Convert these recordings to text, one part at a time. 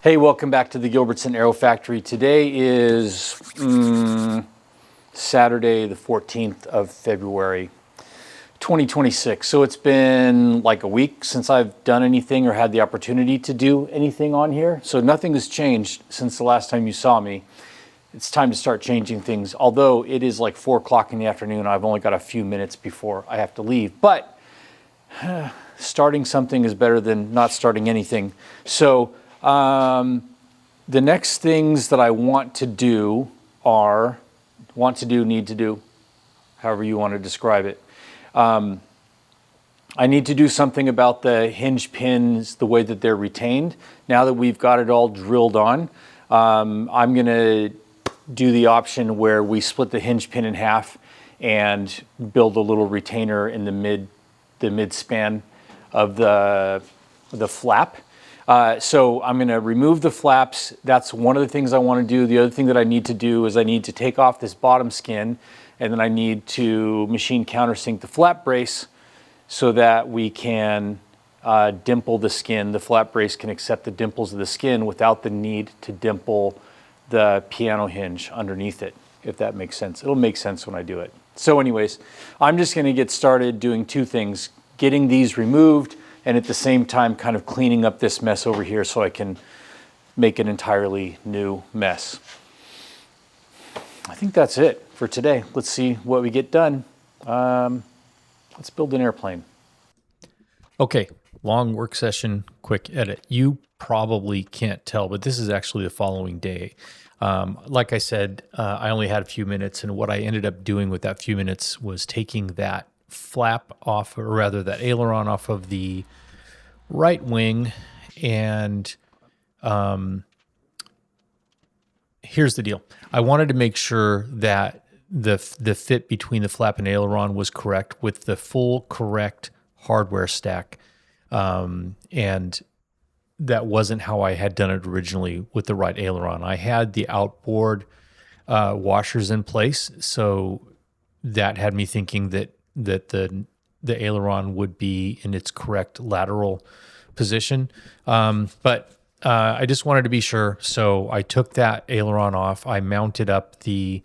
Hey, welcome back to the Gilbertson Aero Factory. Today is Saturday, the 14th of February, 2026. So it's been like a week since I've done anything or had the opportunity to do anything on here. So nothing has changed since the last time you saw me. It's time to start changing things. Although it is like 4 o'clock in the afternoon, I've only got a few minutes before I have to leave. But starting something is better than not starting anything. So the next things that I need to do, however you want to describe it. I need to do something about the hinge pins, the way that they're retained. Now that we've got it all drilled on, I'm going to do the option where we split the hinge pin in half and build a little retainer in the mid span of the flap. So I'm going to remove the flaps. That's one of the things I want to do. The other thing that I need to do is I need to take off this bottom skin, and then I need to machine countersink the flap brace so that we can dimple the skin. The flap brace can accept the dimples of the skin without the need to dimple the piano hinge underneath it, if that makes sense. It'll make sense when I do it. So anyways, I'm just going to get started doing two things: getting these removed, and at the same time kind of cleaning up this mess over here so I can make an entirely new mess. I think that's it for today. Let's see what we get done. Let's build an airplane. Okay, long work session, quick edit. You probably can't tell, but this is actually the following day. Like I said, I only had a few minutes, and what I ended up doing with that few minutes was taking that flap off, or rather that aileron off of the right wing. And here's the deal. I wanted to make sure that the fit between the flap and aileron was correct with the full correct hardware stack. And that wasn't how I had done it originally with the right aileron. I had the outboard washers in place, so that had me thinking that the aileron would be in its correct lateral position. But I just wanted to be sure. So I took that aileron off. I mounted up the,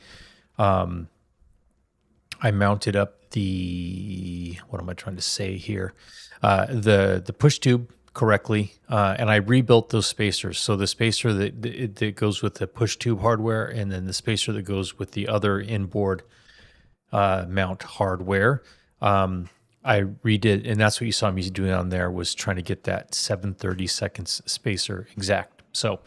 what am I trying to say here? The push tube correctly. And I rebuilt those spacers. So the spacer that goes with the push tube hardware, and then the spacer that goes with the other inboard mount hardware. I redid, and that's what you saw me doing on there, was trying to get that 7/32 spacer exact. So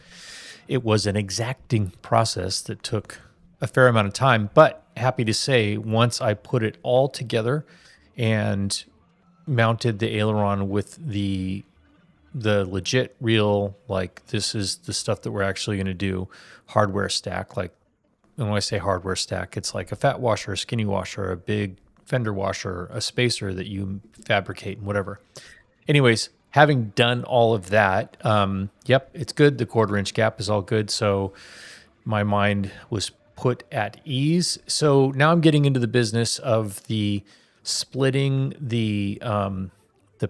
it was an exacting process that took a fair amount of time, but happy to say, once I put it all together and mounted the aileron with the legit real, like, this is the stuff that we're actually going to do, hardware stack. Like, and when I say hardware stack, it's like a fat washer, a skinny washer, a big fender washer, a spacer that you fabricate, and whatever. Anyways, having done all of that, yep, it's good. The 1/4 inch gap is all good. So my mind was put at ease. So now I'm getting into the business of the splitting the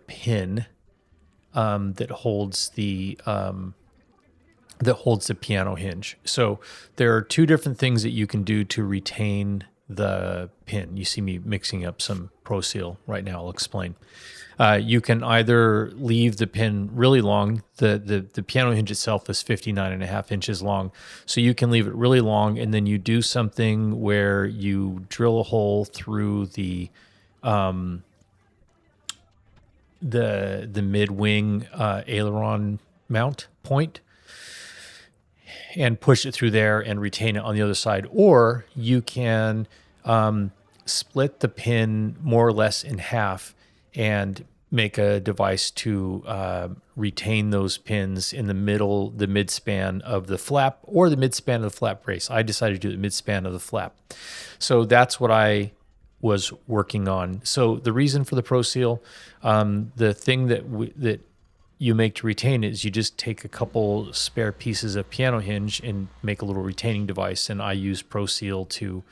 pin that holds the piano hinge. So there are two different things that you can do to retain the pin. You see me mixing up some Pro Seal right now. I'll explain. You can either leave the pin really long. The piano hinge itself is 59.5 inches long. So you can leave it really long, and then you do something where you drill a hole through the mid-wing aileron mount point and push it through there and retain it on the other side. Or you can split the pin more or less in half and make a device to retain those pins in the mid-span of the flap, or the mid-span of the flap brace. I decided to do the mid-span of the flap. So that's what I was working on. So the reason for the Pro Seal, the thing that you make to retain it is you just take a couple spare pieces of piano hinge and make a little retaining device, and I use Pro Seal to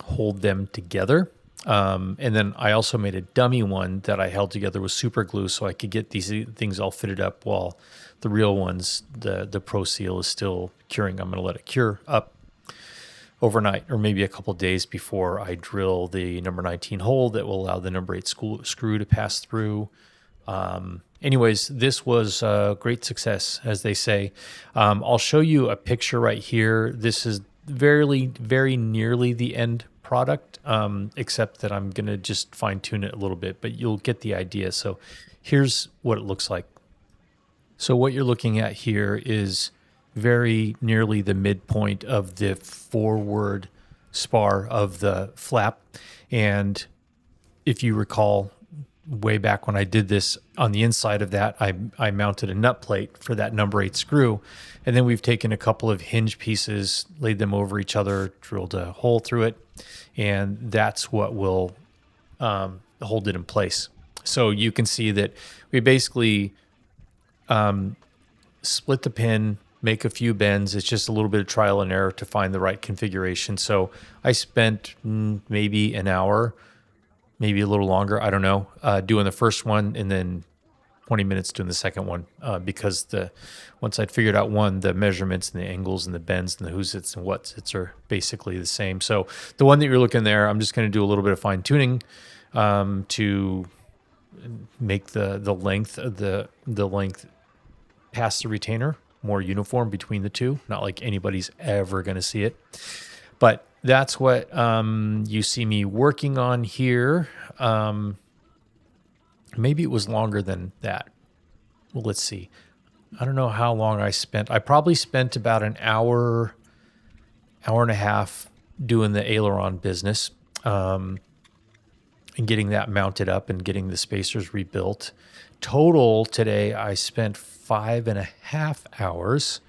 hold them together. And then I also made a dummy one that I held together with super glue so I could get these things all fitted up while the real ones, the Pro Seal is still curing. I'm going to let it cure up overnight or maybe a couple of days before I drill the number 19 hole that will allow the number 8 screw to pass through. Anyways, this was a great success, as they say. I'll show you a picture right here. This is very nearly the end product, except that I'm going to just fine tune it a little bit, but you'll get the idea. So here's what it looks like. So what you're looking at here is very nearly the midpoint of the forward spar of the flap. And if you recall, way back when I did this, on the inside of that, I mounted a nut plate for that number 8 screw. And then we've taken a couple of hinge pieces, laid them over each other, drilled a hole through it. And that's what will hold it in place. So you can see that we basically split the pin, make a few bends. It's just a little bit of trial and error to find the right configuration. So I spent maybe an hour, maybe a little longer, I don't know, doing the first one, and then 20 minutes doing the second one, because once I'd figured out one, the measurements and the angles and the bends and the who's its and what's its are basically the same. So the one that you're looking there, I'm just going to do a little bit of fine tuning to make the length of the length past the retainer more uniform between the two. Not like anybody's ever going to see it, but that's what you see me working on here. Maybe it was longer than that. Well, let's see. I don't know how long I spent. I probably spent about an hour and a half doing the aileron business, and getting that mounted up and getting the spacers rebuilt. Total today, I spent 5.5 hours.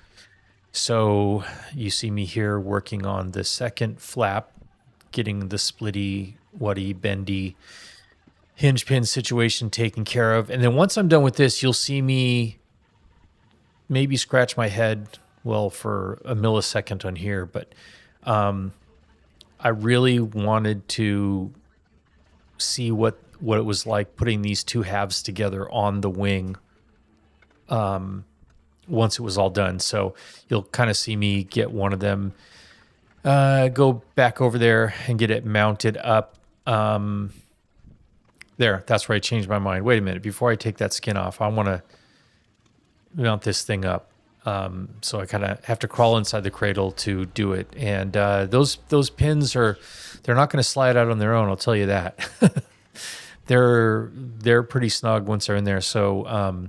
So you see me here working on the second flap, getting the splitty, whatty, bendy hinge pin situation taken care of. And then once I'm done with this, you'll see me maybe scratch my head, well, for a millisecond on here. But I really wanted to see what it was like putting these two halves together on the wing once it was all done. So you'll kind of see me get one of them, go back over there and get it mounted up. There, that's where I changed my mind. Wait a minute, before I take that skin off, I want to mount this thing up. So I kind of have to crawl inside the cradle to do it. And those pins they're not going to slide out on their own, I'll tell you that. They're pretty snug once they're in there. So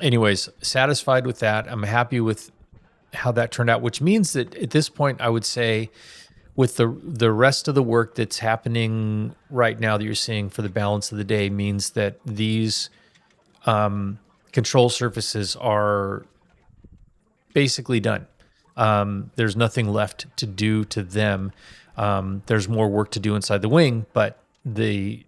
anyways, satisfied with that. I'm happy with how that turned out, which means that at this point, I would say with the rest of the work that's happening right now that you're seeing for the balance of the day means that these control surfaces are basically done. There's nothing left to do to them. There's more work to do inside the wing, but the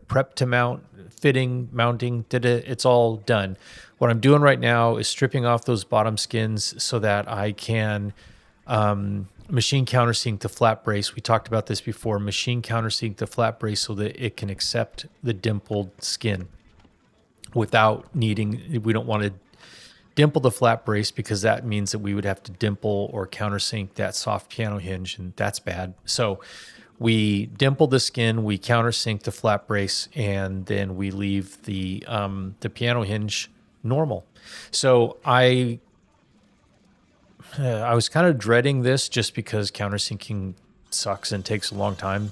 prep to mount, fitting, mounting, it's all done. What I'm doing right now is stripping off those bottom skins so that I can machine countersink the flat brace. We talked about this before. Machine countersink the flat brace so that it can accept the dimpled skin without needing. We don't want to dimple the flat brace because that means that we would have to dimple or countersink that soft piano hinge, and that's bad. So we dimple the skin, we countersink the flat brace, and then we leave the piano hinge normal. So I was kind of dreading this just because countersinking sucks and takes a long time.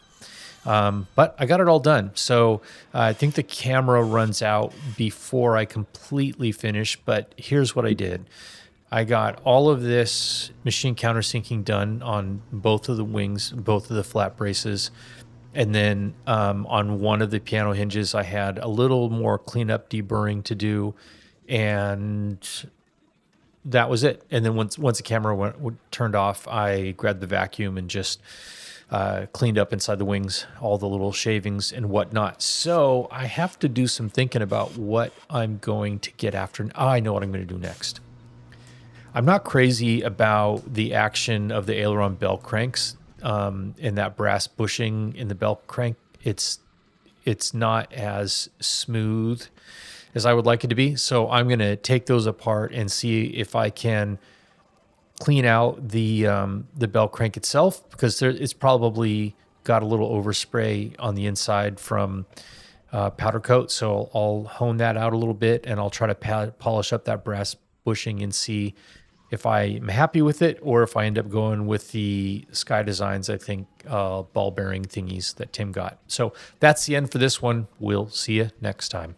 But I got it all done. So I think the camera runs out before I completely finish, but here's what I did. I got all of this machine countersinking done on both of the wings, both of the flat braces. And then on one of the piano hinges, I had a little more cleanup deburring to do. And that was it. And then once the camera turned off, I grabbed the vacuum and just cleaned up inside the wings, all the little shavings and whatnot. So I have to do some thinking about what I'm going to get after. I know what I'm going to do next. I'm not crazy about the action of the aileron bell cranks. and that brass bushing in the bell crank, it's not as smooth as I would like it to be. So I'm going to take those apart and see if I can clean out the bell crank itself, because it's probably got a little overspray on the inside from powder coat. So I'll hone that out a little bit, and I'll try to polish up that brass bushing and see if I'm happy with it, or if I end up going with the Sky Designs, I think, ball bearing thingies that Tim got. So that's the end for this one. We'll see you next time.